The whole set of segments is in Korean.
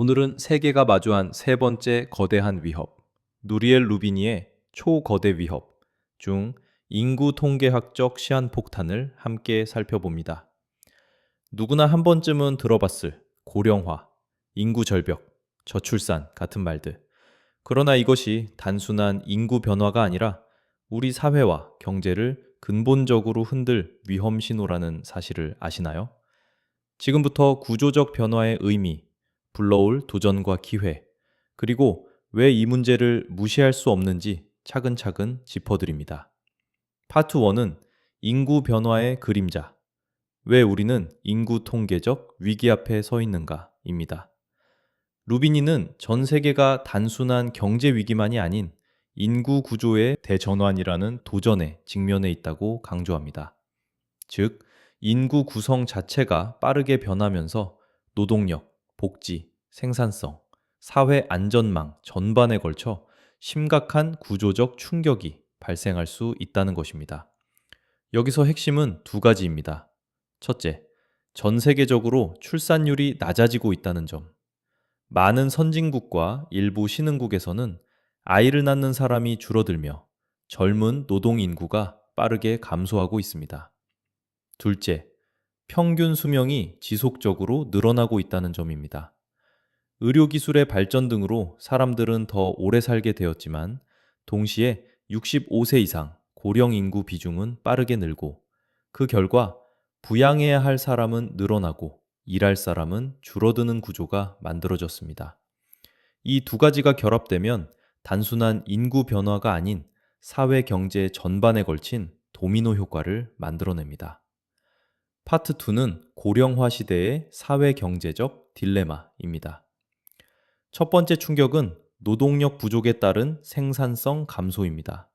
오늘은 세계가 마주한 세 번째 거대한 위협, 누리엘 루비니의 초거대 위협 중 인구 통계학적 시한폭탄을 함께 살펴봅니다. 누구나 한 번쯤은 들어봤을 고령화, 인구 절벽, 저출산 같은 말들. 그러나 이것이 단순한 인구 변화가 아니라 우리 사회와 경제를 근본적으로 흔들 위험 신호라는 사실을 아시나요? 지금부터 구조적 변화의 의미, 불러올 도전과 기회, 그리고 왜 이 문제를 무시할 수 없는지 차근차근 짚어드립니다. 파트 1은 인구 변화의 그림자, 왜 우리는 인구 통계적 위기 앞에 서 있는가입니다. 루비니는 전 세계가 단순한 경제 위기만이 아닌 인구 구조의 대전환이라는 도전에 직면해 있다고 강조합니다. 즉, 인구 구성 자체가 빠르게 변하면서 노동력, 복지, 생산성, 사회 안전망 전반에 걸쳐 심각한 구조적 충격이 발생할 수 있다는 것입니다. 여기서 핵심은 두 가지입니다. 첫째, 전 세계적으로 출산율이 낮아지고 있다는 점. 많은 선진국과 일부 신흥국에서는 아이를 낳는 사람이 줄어들며 젊은 노동 인구가 빠르게 감소하고 있습니다. 둘째, 평균 수명이 지속적으로 늘어나고 있다는 점입니다. 의료기술의 발전 등으로 사람들은 더 오래 살게 되었지만, 동시에 65세 이상 고령 인구 비중은 빠르게 늘고, 그 결과 부양해야 할 사람은 늘어나고 일할 사람은 줄어드는 구조가 만들어졌습니다. 이 두 가지가 결합되면 단순한 인구 변화가 아닌 사회 경제 전반에 걸친 도미노 효과를 만들어냅니다. 파트 2는 고령화 시대의 사회 경제적 딜레마입니다. 첫 번째 충격은 노동력 부족에 따른 생산성 감소입니다.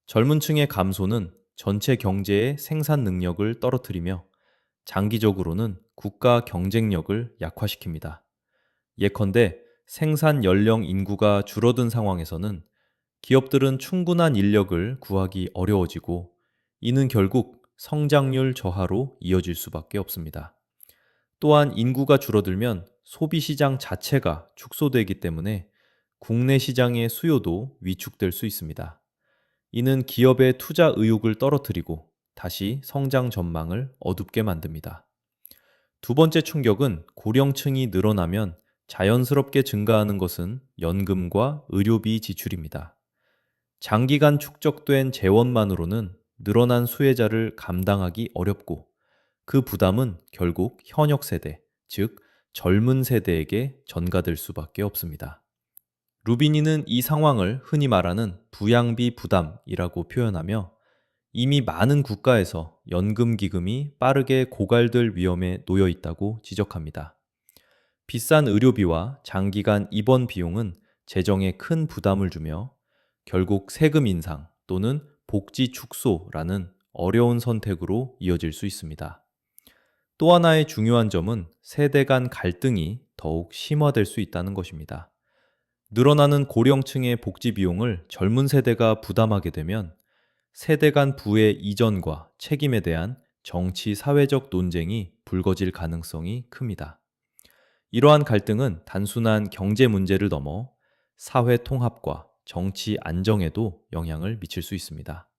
젊은 층의 감소는 전체 경제의 생산 능력을 떨어뜨리며 장기적으로는 국가 경쟁력을 약화시킵니다. 예컨대 생산 연령 인구가 줄어든 상황에서는 기업들은 충분한 인력을 구하기 어려워지고, 이는 결국 성장률 저하로 이어질 수밖에 없습니다. 또한 인구가 줄어들면 소비 시장 자체가 축소되기 때문에 국내 시장의 수요도 위축될 수 있습니다. 이는 기업의 투자 의욕을 떨어뜨리고 다시 성장 전망을 어둡게 만듭니다. 두 번째 충격은 고령층이 늘어나면 자연스럽게 증가하는 것은 연금과 의료비 지출입니다. 장기간 축적된 재원만으로는 늘어난 수혜자를 감당하기 어렵고, 그 부담은 결국 현역 세대, 즉 젊은 세대에게 전가될 수밖에 없습니다. 루비니는 이 상황을 흔히 말하는 부양비 부담이라고 표현하며, 이미 많은 국가에서 연금 기금이 빠르게 고갈될 위험에 놓여 있다고 지적합니다. 비싼 의료비와 장기간 입원 비용은 재정에 큰 부담을 주며, 결국 세금 인상 또는 복지 축소라는 어려운 선택으로 이어질 수 있습니다. 또 하나의 중요한 점은 세대 간 갈등이 더욱 심화될 수 있다는 것입니다. 늘어나는 고령층의 복지 비용을 젊은 세대가 부담하게 되면 세대 간 부의 이전과 책임에 대한 정치 사회적 논쟁이 불거질 가능성이 큽니다. 이러한 갈등은 단순한 경제 문제를 넘어 사회 통합과 정치 안정에도 영향을 미칠 수 있습니다.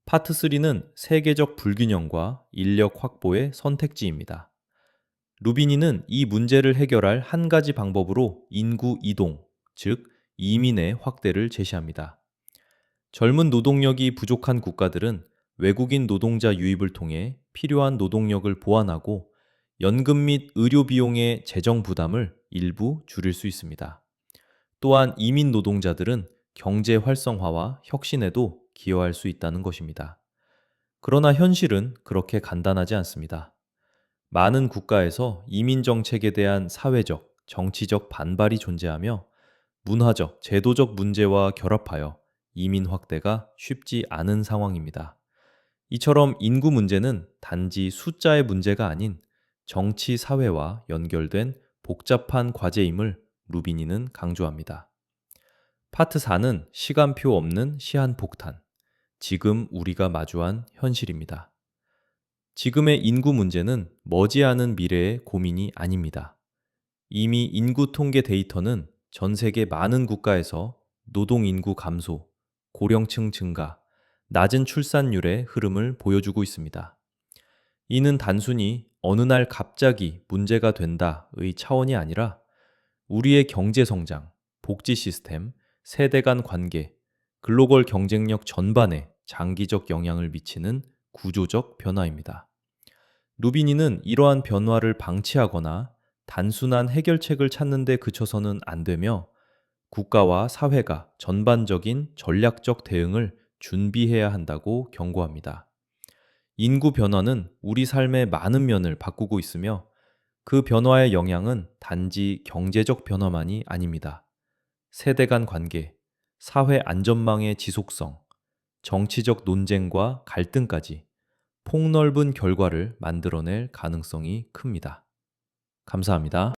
파트 3는 세계적 불균형과 인력 확보의 선택지입니다. 루비니는 이 문제를 해결할 한 가지 방법으로 인구 이동, 즉 이민의 확대를 제시합니다. 젊은 노동력이 부족한 국가들은 외국인 노동자 유입을 통해 필요한 노동력을 보완하고 연금 및 의료 비용의 재정 부담을 일부 줄일 수 있습니다. 또한 이민 노동자들은 경제 활성화와 혁신에도 기여할 수 있다는 것입니다. 그러나 현실은 그렇게 간단하지 않습니다. 많은 국가에서 이민 정책에 대한 사회적, 정치적 반발이 존재하며 문화적, 제도적 문제와 결합하여 이민 확대가 쉽지 않은 상황입니다. 이처럼 인구 문제는 단지 숫자의 문제가 아닌 정치 사회와 연결된 복잡한 과제임을 루비니는 강조합니다. 파트 4는 시간표 없는 시한폭탄, 지금 우리가 마주한 현실입니다. 지금의 인구 문제는 머지않은 미래의 고민이 아닙니다. 이미 인구 통계 데이터는 전 세계 많은 국가에서 노동 인구 감소, 고령층 증가, 낮은 출산율의 흐름을 보여주고 있습니다. 이는 단순히 어느 날 갑자기 문제가 된다의 차원이 아니라 우리의 경제 성장, 복지 시스템, 세대 간 관계, 글로벌 경쟁력 전반에 장기적 영향을 미치는 구조적 변화입니다. 루비니는 이러한 변화를 방치하거나 단순한 해결책을 찾는 데 그쳐서는 안 되며 국가와 사회가 전반적인 전략적 대응을 준비해야 한다고 경고합니다. 인구 변화는 우리 삶의 많은 면을 바꾸고 있으며 그 변화의 영향은 단지 경제적 변화만이 아닙니다. 세대 간 관계, 사회 안전망의 지속성, 정치적 논쟁과 갈등까지 폭넓은 결과를 만들어낼 가능성이 큽니다. 감사합니다.